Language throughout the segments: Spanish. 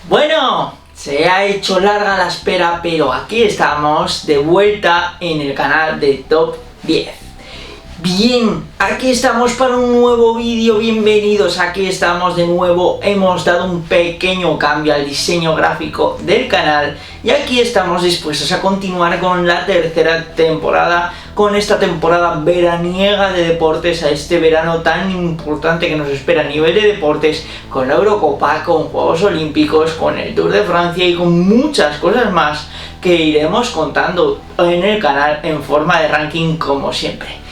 Bueno, se ha hecho larga la espera, pero aquí estamos de vuelta en el canal de Top 10. Bien, aquí estamos para un nuevo vídeo, bienvenidos, aquí estamos de nuevo, hemos dado un pequeño cambio al diseño gráfico del canal y aquí estamos dispuestos a continuar con la tercera temporada, con esta temporada veraniega de deportes, a este verano tan importante que nos espera a nivel de deportes, con la Eurocopa, con Juegos Olímpicos, con el Tour de Francia y con muchas cosas más que iremos contando en el canal en forma de ranking como siempre.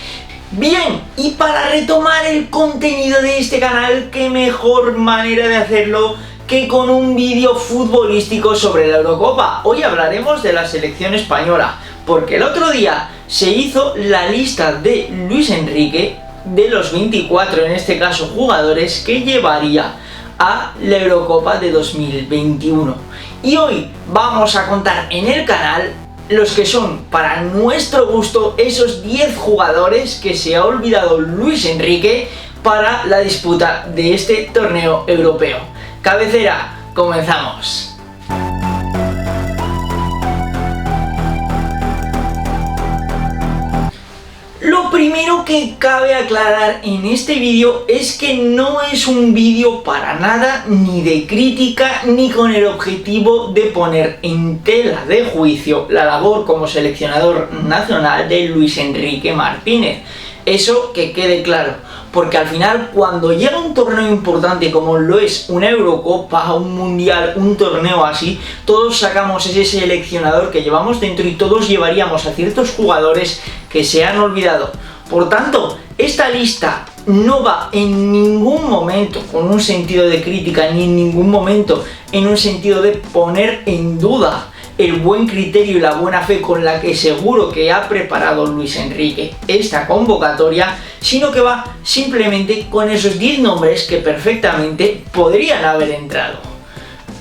Bien, y para retomar el contenido de este canal, qué mejor manera de hacerlo que con un vídeo futbolístico sobre la Eurocopa. Hoy hablaremos de la selección española, porque el otro día se hizo la lista de Luis Enrique, de los 24 en este caso jugadores, que llevaría a la Eurocopa de 2021. Y hoy vamos a contar en el canal los que son, para nuestro gusto, esos 10 jugadores que se ha olvidado Luis Enrique para la disputa de este torneo europeo. Cabecera, comenzamos. Lo primero que cabe aclarar en este vídeo es que no es un vídeo para nada ni de crítica ni con el objetivo de poner en tela de juicio la labor como seleccionador nacional de Luis Enrique Martínez. Eso que quede claro, porque al final cuando llega un torneo importante como lo es una Eurocopa, un Mundial, un torneo así, todos sacamos ese seleccionador que llevamos dentro y todos llevaríamos a ciertos jugadores que se han olvidado. Por tanto, esta lista no va en ningún momento con un sentido de crítica, ni en ningún momento en un sentido de poner en duda el buen criterio y la buena fe con la que seguro que ha preparado Luis Enrique esta convocatoria, sino que va simplemente con esos 10 nombres que perfectamente podrían haber entrado.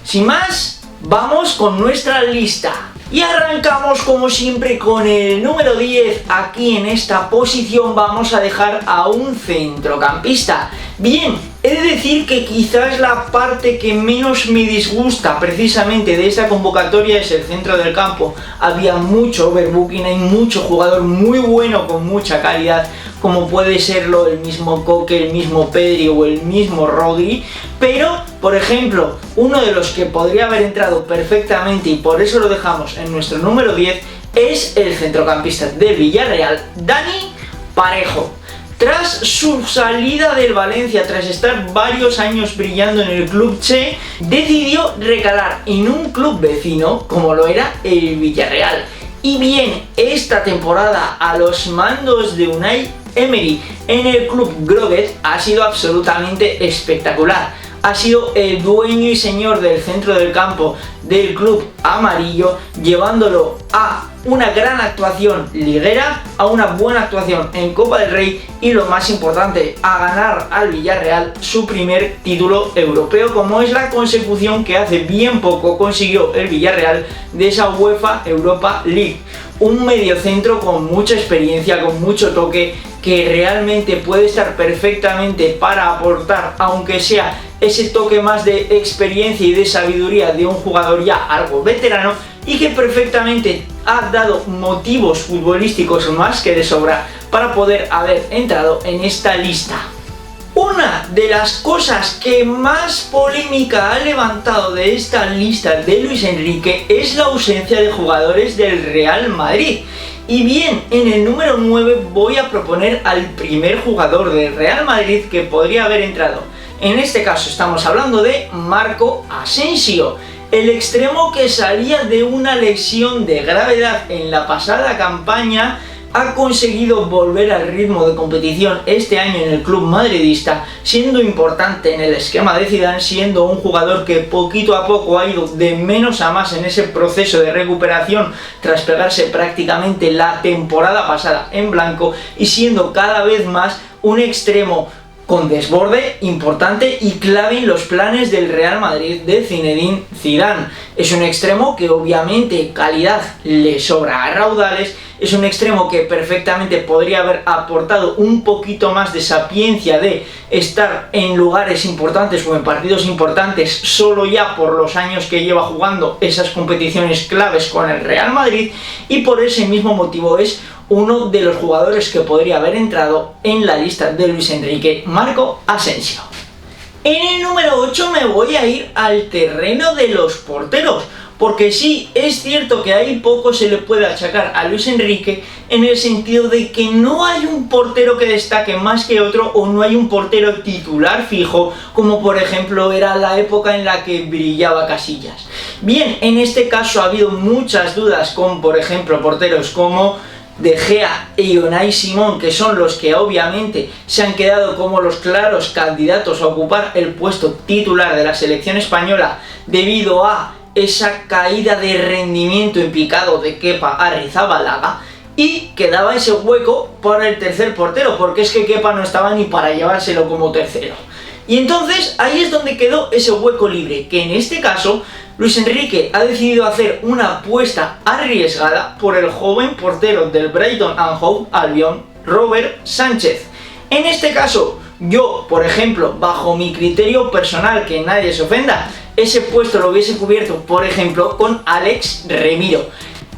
Sin más, vamos con nuestra lista. Y arrancamos como siempre con el número 10, aquí en esta posición vamos a dejar a un centrocampista. Bien, he de decir que quizás la parte que menos me disgusta precisamente de esta convocatoria es el centro del campo. Había mucho overbooking, hay mucho jugador muy bueno con mucha calidad, como puede serlo el mismo Coque, el mismo Pedri o el mismo Rodri, pero, por ejemplo, uno de los que podría haber entrado perfectamente y por eso lo dejamos en nuestro número 10 es el centrocampista del Villarreal, Dani Parejo. Tras su salida del Valencia, tras estar varios años brillando en el club Che, decidió recalar en un club vecino como lo era el Villarreal. Y bien, esta temporada a los mandos de Unai Emery en el club Groguet ha sido absolutamente espectacular. Ha sido el dueño y señor del centro del campo del club amarillo, llevándolo a una gran actuación liguera, a una buena actuación en Copa del Rey y lo más importante, a ganar al Villarreal su primer título europeo, como es la consecución que hace bien poco consiguió el Villarreal de esa UEFA Europa League. Un mediocentro con mucha experiencia, con mucho toque, que realmente puede estar perfectamente para aportar, aunque sea ese toque más de experiencia y de sabiduría de un jugador ya algo veterano, y que perfectamente ha dado motivos futbolísticos más que de sobra para poder haber entrado en esta lista. Una de las cosas que más polémica ha levantado de esta lista de Luis Enrique es la ausencia de jugadores del Real Madrid. Y bien, en el número 9 voy a proponer al primer jugador del Real Madrid que podría haber entrado. En este caso estamos hablando de Marco Asensio, el extremo que salía de una lesión de gravedad en la pasada campaña. Ha conseguido volver al ritmo de competición este año en el club madridista, siendo importante en el esquema de Zidane, siendo un jugador que poquito a poco ha ido de menos a más en ese proceso de recuperación tras pegarse prácticamente la temporada pasada en blanco, y siendo cada vez más un extremo con desborde importante y clave en los planes del Real Madrid de Zinedine Zidane. Es un extremo que obviamente calidad le sobra a raudales, es un extremo que perfectamente podría haber aportado un poquito más de sapiencia de estar en lugares importantes o en partidos importantes solo ya por los años que lleva jugando esas competiciones claves con el Real Madrid, y por ese mismo motivo es uno de los jugadores que podría haber entrado en la lista de Luis Enrique, Marco Asensio. En el número 8 me voy a ir al terreno de los porteros, porque sí, es cierto que ahí poco se le puede achacar a Luis Enrique en el sentido de que no hay un portero que destaque más que otro, o no hay un portero titular fijo, como por ejemplo era la época en la que brillaba Casillas. Bien, en este caso ha habido muchas dudas con, por ejemplo, porteros como De Gea y Unai Simón, que son los que obviamente se han quedado como los claros candidatos a ocupar el puesto titular de la selección española debido a esa caída de rendimiento en picado de Kepa Arrizabalaga, y quedaba ese hueco para el tercer portero, porque es que Kepa no estaba ni para llevárselo como tercero. Y entonces ahí es donde quedó ese hueco libre, que en este caso Luis Enrique ha decidido hacer una apuesta arriesgada por el joven portero del Brighton and Hove Albion, Robert Sánchez. En este caso, yo, por ejemplo, bajo mi criterio personal, que nadie se ofenda, ese puesto lo hubiese cubierto, por ejemplo, con Alex Remiro,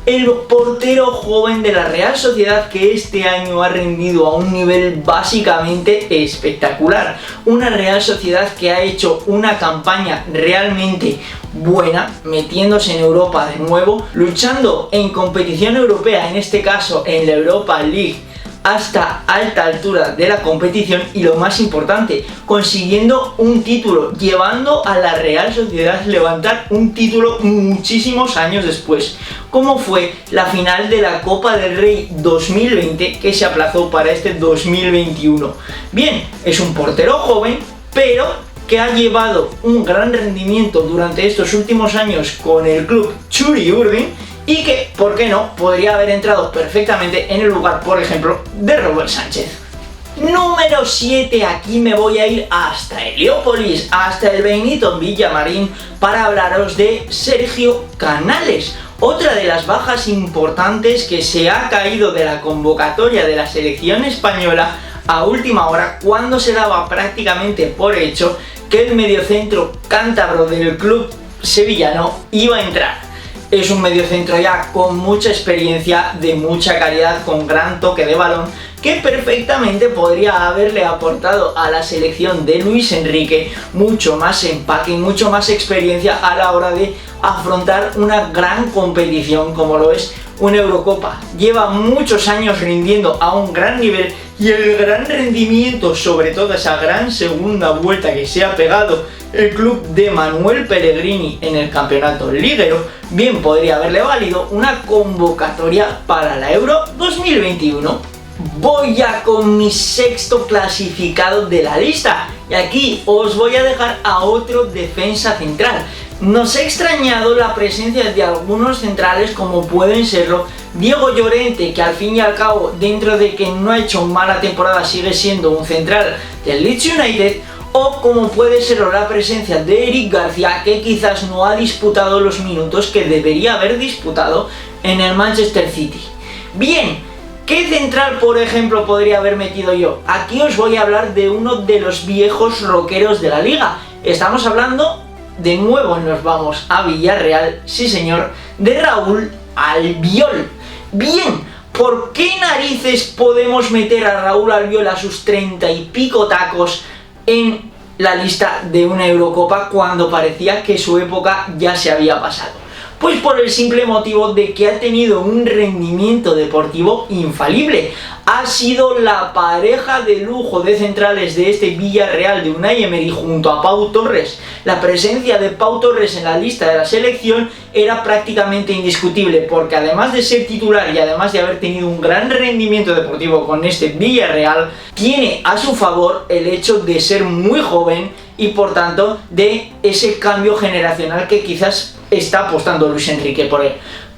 el portero joven de la Real Sociedad, que este año ha rendido a un nivel básicamente espectacular. Una Real Sociedad que ha hecho una campaña realmente buena, metiéndose en Europa de nuevo, luchando en competición europea, en este caso en la Europa League, hasta alta altura de la competición, y lo más importante, consiguiendo un título, llevando a la Real Sociedad a levantar un título muchísimos años después, como fue la final de la Copa del Rey 2020, que se aplazó para este 2021. Bien, es un portero joven, pero que ha llevado un gran rendimiento durante estos últimos años con el club Txuri Urdin, y que, ¿por qué no?, podría haber entrado perfectamente en el lugar, por ejemplo, de Robert Sánchez. Número 7, aquí me voy a ir hasta Heliópolis, hasta el Benito Villamarín, para hablaros de Sergio Canales, otra de las bajas importantes que se ha caído de la convocatoria de la selección española a última hora, cuando se daba prácticamente por hecho que el mediocentro cántabro del club sevillano iba a entrar. Es un mediocentro ya con mucha experiencia, de mucha calidad, con gran toque de balón, que perfectamente podría haberle aportado a la selección de Luis Enrique mucho más empaque y mucho más experiencia a la hora de afrontar una gran competición como lo es una Eurocopa. Lleva muchos años rindiendo a un gran nivel, y el gran rendimiento, sobre todo esa gran segunda vuelta que se ha pegado el club de Manuel Pellegrini en el campeonato liguero, bien podría haberle valido una convocatoria para la Euro 2021. Voy ya con mi sexto clasificado de la lista, y aquí os voy a dejar a otro defensa central. Nos ha extrañado la presencia de algunos centrales, como pueden serlo Diego Llorente, que al fin y al cabo, dentro de que no ha hecho mala temporada, sigue siendo un central del Leeds United, o como puede serlo la presencia de Eric García, que quizás no ha disputado los minutos que debería haber disputado en el Manchester City. Bien, ¿qué central, por ejemplo, podría haber metido yo? Aquí os voy a hablar de uno de los viejos rockeros de la liga. Estamos hablando, de nuevo nos vamos a Villarreal, sí señor, de Raúl Albiol. Bien, ¿por qué narices podemos meter a Raúl Albiol a sus 30 y pico tacos en la lista de una Eurocopa cuando parecía que su época ya se había pasado? Pues por el simple motivo de que ha tenido un rendimiento deportivo infalible. Ha sido la pareja de lujo de centrales de este Villarreal de Unai Emery junto a Pau Torres. La presencia de Pau Torres en la lista de la selección era prácticamente indiscutible, porque además de ser titular y además de haber tenido un gran rendimiento deportivo con este Villarreal, tiene a su favor el hecho de ser muy joven y por tanto de ese cambio generacional que quizás está apostando Luis Enrique por él.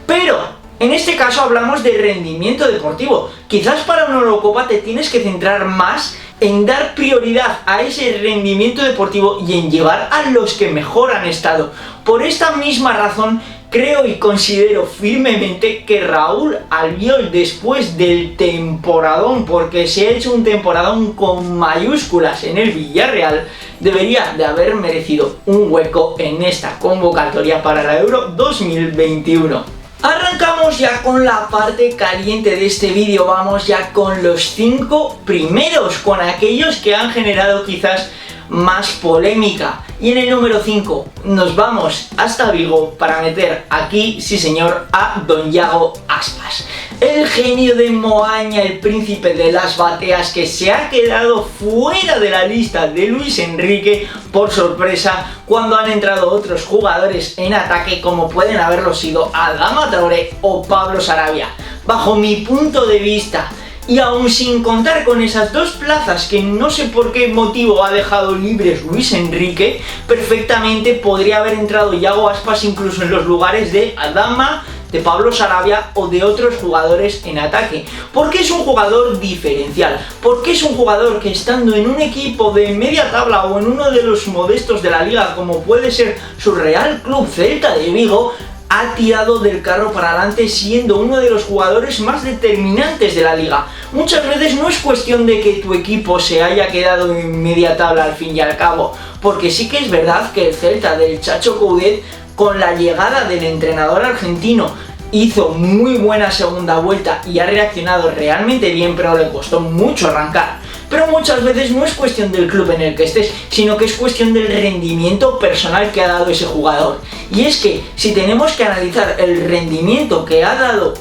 Pero en este caso hablamos de rendimiento deportivo. Quizás para una Eurocopa te tienes que centrar más en dar prioridad a ese rendimiento deportivo y en llevar a los que mejor han estado. Por esta misma razón, creo y considero firmemente que Raúl Albiol, después del temporadón, porque se ha hecho un temporadón con mayúsculas en el Villarreal, debería de haber merecido un hueco en esta convocatoria para la Euro 2021. Arrancamos ya con la parte caliente de este vídeo, vamos ya con los 5 primeros, con aquellos que han generado quizás más polémica. Y en el número 5 nos vamos hasta Vigo para meter aquí, sí señor, a don Yago Aspas, el genio de Moaña, el príncipe de las bateas, que se ha quedado fuera de la lista de Luis Enrique por sorpresa cuando han entrado otros jugadores en ataque, como pueden haberlo sido Adama Traoré o Pablo Sarabia. Bajo mi punto de vista, y aún sin contar con esas dos plazas que no sé por qué motivo ha dejado libres Luis Enrique, perfectamente podría haber entrado Yago Aspas incluso en los lugares de Adama, de Pablo Sarabia o de otros jugadores en ataque, porque es un jugador diferencial, porque es un jugador que estando en un equipo de media tabla o en uno de los modestos de la liga, como puede ser su Real Club Celta de Vigo, ha tirado del carro para adelante siendo uno de los jugadores más determinantes de la liga. Muchas veces no es cuestión de que tu equipo se haya quedado en media tabla al fin y al cabo, porque sí que es verdad que el Celta del Chacho Coudet, con la llegada del entrenador argentino, hizo muy buena segunda vuelta y ha reaccionado realmente bien, pero le costó mucho arrancar. Pero muchas veces no es cuestión del club en el que estés, sino que es cuestión del rendimiento personal que ha dado ese jugador. Y es que si tenemos que analizar el rendimiento que ha dado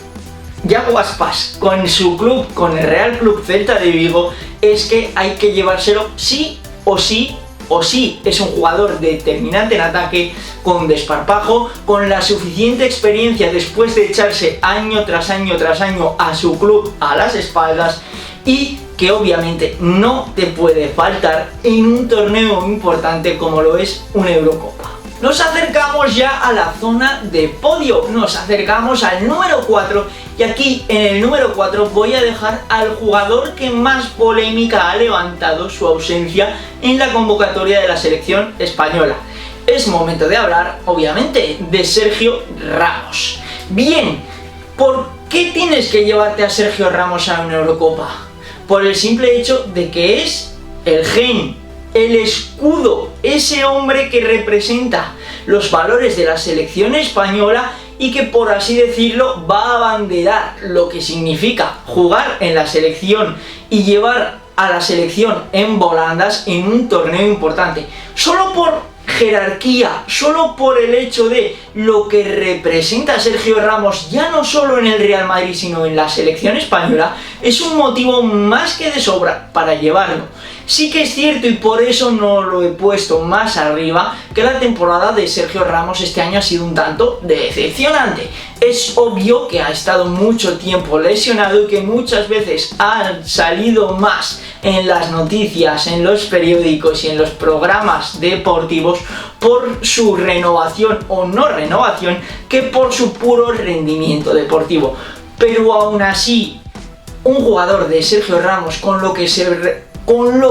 Yago Aspas con su club, con el Real Club Celta de Vigo, es que hay que llevárselo sí o sí. O sí, es un jugador determinante en ataque, con desparpajo, con la suficiente experiencia después de echarse año tras año tras año a su club a las espaldas, y que obviamente no te puede faltar en un torneo importante como lo es una Eurocopa. Nos acercamos ya a la zona de podio, nos acercamos al número 4 y aquí en el número 4 voy a dejar al jugador que más polémica ha levantado su ausencia en la convocatoria de la selección española. Es momento de hablar, obviamente, de Sergio Ramos. Bien, ¿por qué tienes que llevarte a Sergio Ramos a una Eurocopa? Por el simple hecho de que es el gen, el escudo, ese hombre que representa los valores de la selección española y que, por así decirlo, va a abanderar lo que significa jugar en la selección y llevar a la selección en volandas en un torneo importante. Solo por jerarquía, solo por el hecho de lo que representa Sergio Ramos, ya no solo en el Real Madrid sino en la selección española, es un motivo más que de sobra para llevarlo. Sí que es cierto, y por eso no lo he puesto más arriba, que la temporada de Sergio Ramos este año ha sido un tanto decepcionante. Es obvio que ha estado mucho tiempo lesionado y que muchas veces ha salido más en las noticias, en los periódicos y en los programas deportivos por su renovación o no renovación que por su puro rendimiento deportivo. Pero aún así, un jugador de Sergio Ramos, con lo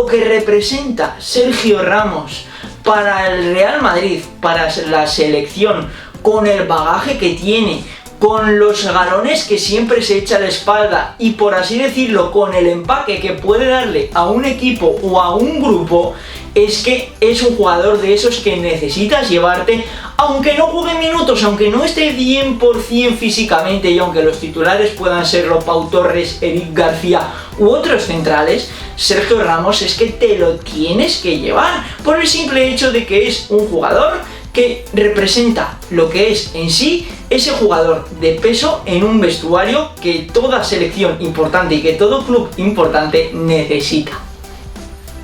que representa Sergio Ramos para el Real Madrid, para la selección, con el bagaje que tiene, con los galones que siempre se echa a la espalda y, por así decirlo, con el empaque que puede darle a un equipo o a un grupo, es que es un jugador de esos que necesitas llevarte, aunque no juegue minutos, aunque no esté 100% físicamente y aunque los titulares puedan ser Pau Torres, Eric García u otros centrales. Sergio Ramos es que te lo tienes que llevar por el simple hecho de que es un jugador que representa lo que es en sí ese jugador de peso en un vestuario que toda selección importante y que todo club importante necesita.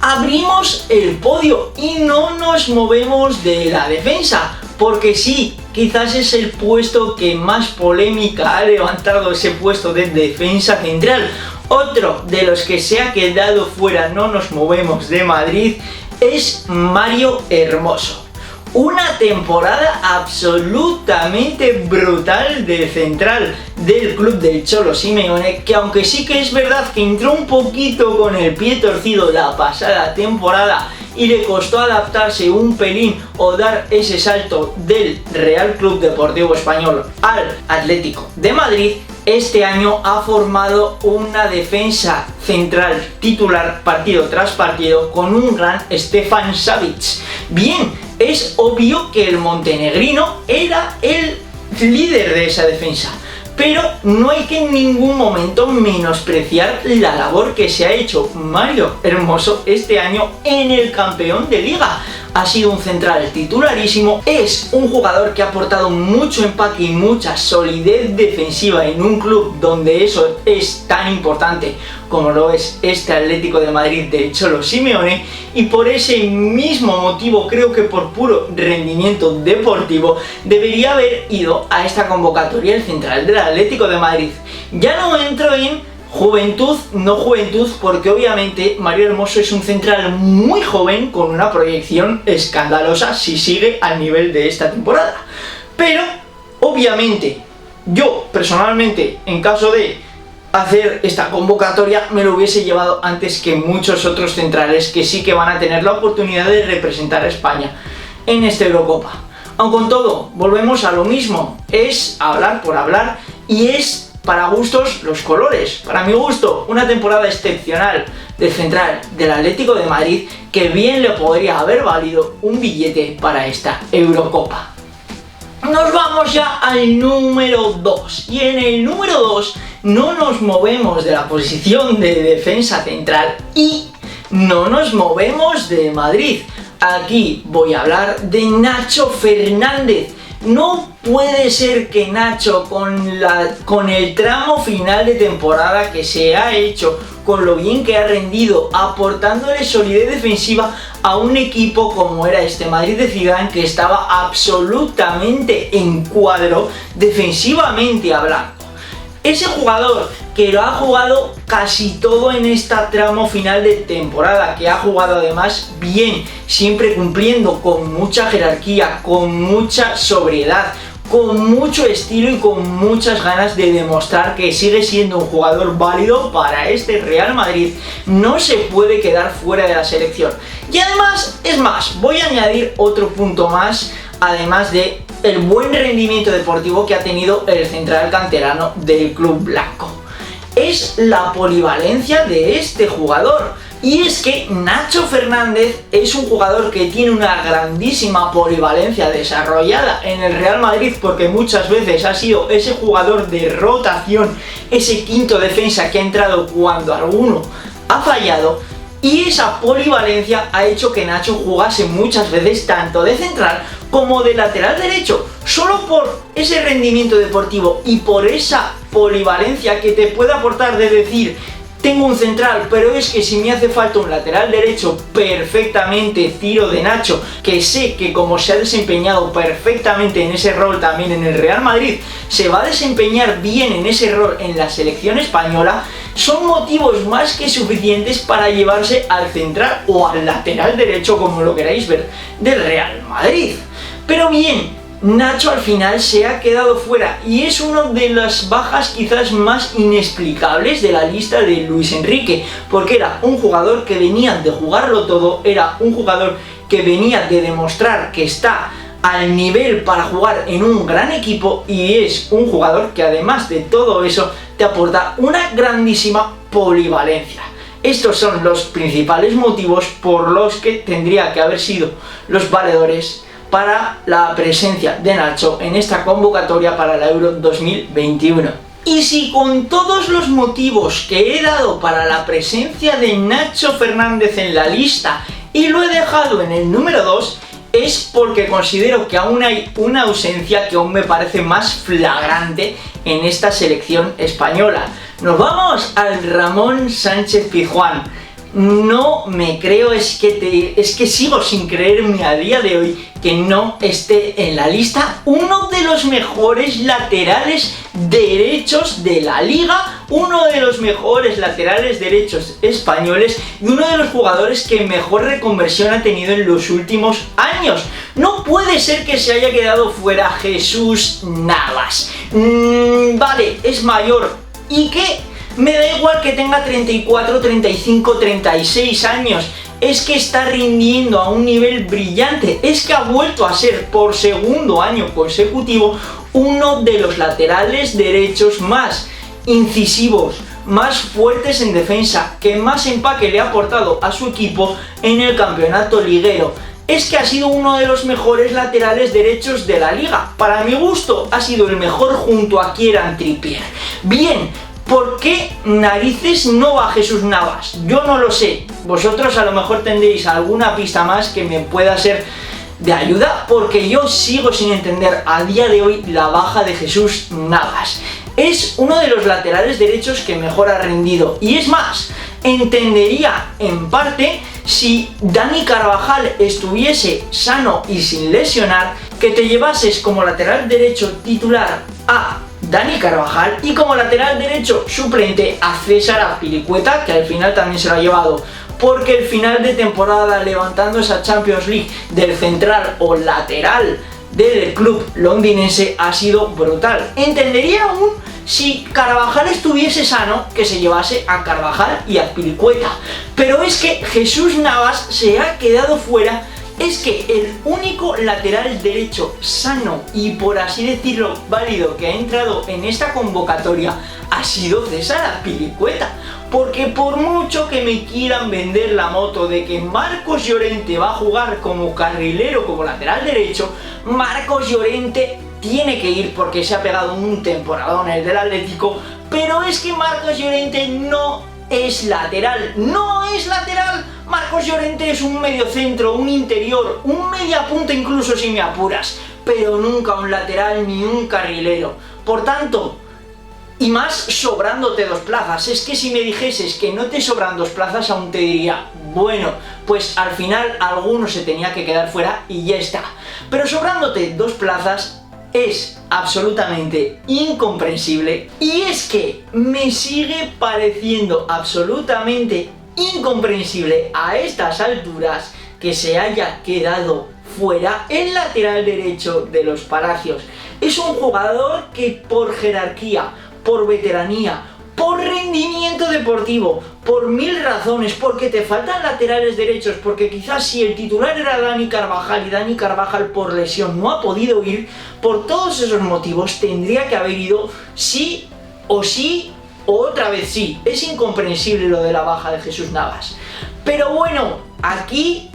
Abrimos el podio y no nos movemos de la defensa, porque sí, quizás es el puesto que más polémica ha levantado, ese puesto de defensa central. Otro de los que se ha quedado fuera, no nos movemos de Madrid, es Mario Hermoso. Una temporada absolutamente brutal de central del club del Cholo Simeone, que aunque sí que es verdad que entró un poquito con el pie torcido la pasada temporada y le costó adaptarse un pelín o dar ese salto del Real Club Deportivo Español al Atlético de Madrid, este año ha formado una defensa central titular partido tras partido con un gran Stefan Savic. Bien, es obvio que el montenegrino era el líder de esa defensa, pero no hay que en ningún momento menospreciar la labor que se ha hecho Mario Hermoso este año en el campeón de liga. Ha sido un central titularísimo, es un jugador que ha aportado mucho empaque y mucha solidez defensiva en un club donde eso es tan importante como lo es este Atlético de Madrid del Cholo Simeone, y por ese mismo motivo creo que por puro rendimiento deportivo debería haber ido a esta convocatoria el central del Atlético de Madrid. Ya no entro en juventud, no juventud, porque obviamente Mario Hermoso es un central muy joven con una proyección escandalosa si sigue al nivel de esta temporada. Pero, obviamente, yo personalmente, en caso de hacer esta convocatoria, me lo hubiese llevado antes que muchos otros centrales que sí que van a tener la oportunidad de representar a España en esta Eurocopa. Aun con todo, volvemos a lo mismo, es hablar por hablar y es para gustos los colores. Para mi gusto, una temporada excepcional del central del Atlético de Madrid que bien le podría haber valido un billete para esta Eurocopa. Nos vamos ya al número 2, y en el número 2 no nos movemos de la posición de defensa central y no nos movemos de Madrid. Aquí voy a hablar de Nacho Fernández. No puede ser que Nacho, con el tramo final de temporada que se ha hecho, con lo bien que ha rendido, aportándole solidez defensiva a un equipo como era este Madrid de Zidane, que estaba absolutamente en cuadro defensivamente hablando. Ese jugador que lo ha jugado casi todo en esta tramo final de temporada, que ha jugado además bien, siempre cumpliendo con mucha jerarquía, con mucha sobriedad, con mucho estilo y con muchas ganas de demostrar que sigue siendo un jugador válido para este Real Madrid, no se puede quedar fuera de la selección. Y además, es más, voy a añadir otro punto más, además de el buen rendimiento deportivo que ha tenido el central canterano del club blanco. Es la polivalencia de este jugador. Y es que Nacho Fernández es un jugador que tiene una grandísima polivalencia desarrollada en el Real Madrid, porque muchas veces ha sido ese jugador de rotación, ese quinto defensa que ha entrado cuando alguno ha fallado. Y esa polivalencia ha hecho que Nacho jugase muchas veces tanto de central como de lateral derecho. Solo por ese rendimiento deportivo y por esa polivalencia que te puede aportar de decir: tengo un central, pero es que si me hace falta un lateral derecho, perfectamente tiro de Nacho, que sé que como se ha desempeñado perfectamente en ese rol también en el Real Madrid, se va a desempeñar bien en ese rol en la selección española. Son motivos más que suficientes para llevarse al central o al lateral derecho, como lo queráis ver, del Real Madrid. Pero bien, Nacho al final se ha quedado fuera y es una de las bajas quizás más inexplicables de la lista de Luis Enrique, porque era un jugador que venía de jugarlo todo, era un jugador que venía de demostrar que está al nivel para jugar en un gran equipo, y es un jugador que además de todo eso te aporta una grandísima polivalencia. Estos son los principales motivos por los que tendría que haber sido los valedores para la presencia de Nacho en esta convocatoria para la Euro 2021. Y si con todos los motivos que he dado para la presencia de Nacho Fernández en la lista y lo he dejado en el número 2, es porque considero que aún hay una ausencia que aún me parece más flagrante en esta selección española. Nos vamos al Ramón Sánchez Pizjuán. No me creo, es que sigo sin creerme a día de hoy que no esté en la lista uno de los mejores laterales derechos de la liga uno de los mejores laterales derechos españoles y uno de los jugadores que mejor reconversión ha tenido en los últimos años. No puede ser que se haya quedado fuera Jesús Navas. Vale, es mayor. ¿Y qué? Me da igual que tenga 34, 35, 36 años. Es que está rindiendo a un nivel brillante. Es que ha vuelto a ser por segundo año consecutivo uno de los laterales derechos más incisivos, más fuertes en defensa, que más empaque le ha aportado a su equipo en el campeonato liguero. Es que ha sido uno de los mejores laterales derechos de la liga. Para mi gusto ha sido el mejor junto a Kieran Trippier. Bien, ¿por qué narices no va Jesús Navas? Yo no lo sé. Vosotros a lo mejor tendréis alguna pista más que me pueda ser de ayuda, porque yo sigo sin entender a día de hoy la baja de Jesús Navas. Es uno de los laterales derechos que mejor ha rendido. Y es más, entendería en parte si Dani Carvajal estuviese sano y sin lesionar, que te llevases como lateral derecho titular a Dani Carvajal y como lateral derecho suplente a César Azpilicueta, que al final también se lo ha llevado, porque el final de temporada levantando esa Champions League del central o lateral del club londinense ha sido brutal. Entendería aún si Carvajal estuviese sano, que se llevase a Carvajal y a Azpilicueta, pero es que Jesús Navas se ha quedado fuera. Es que el único lateral derecho sano y, por así decirlo, válido que ha entrado en esta convocatoria ha sido César Azpilicueta. Porque por mucho que me quieran vender la moto de que Marcos Llorente va a jugar como carrilero, como lateral derecho, Marcos Llorente tiene que ir porque se ha pegado un temporadón en el del Atlético, pero es que Marcos Llorente no es lateral, no es lateral. Marcos Llorente es un mediocentro, un interior, un mediapunta incluso si me apuras, pero nunca un lateral ni un carrilero. Por tanto, y más sobrándote 2 plazas, es que si me dijeses que no te sobran 2 plazas aún te diría, bueno, pues al final alguno se tenía que quedar fuera y ya está. Pero sobrándote 2 plazas es absolutamente incomprensible, y es que me sigue pareciendo absolutamente incomprensible a estas alturas que se haya quedado fuera el lateral derecho de los Palacios. Es un jugador que por jerarquía, por veteranía, por rendimiento deportivo, por 1000 razones, porque te faltan laterales derechos, porque quizás si el titular era Dani Carvajal y Dani Carvajal por lesión no ha podido ir, por todos esos motivos tendría que haber ido sí o otra vez sí. Es incomprensible lo de la baja de Jesús Navas. Pero bueno, aquí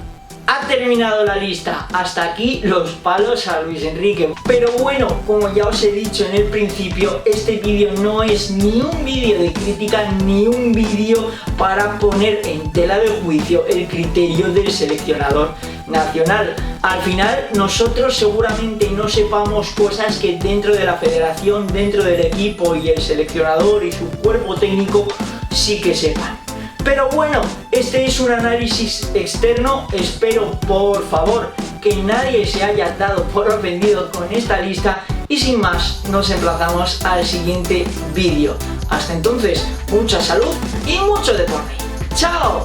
ha terminado la lista. Hasta aquí los palos a Luis Enrique. Pero bueno, como ya os he dicho en el principio, este vídeo no es ni un vídeo de crítica ni un vídeo para poner en tela de juicio el criterio del seleccionador nacional. Al final nosotros seguramente no sepamos cosas que dentro de la federación, dentro del equipo y el seleccionador y su cuerpo técnico sí que sepan. Pero bueno, este es un análisis externo. Espero, por favor, que nadie se haya dado por ofendido con esta lista. Y sin más, nos emplazamos al siguiente vídeo. Hasta entonces, mucha salud y mucho deporte. ¡Chao!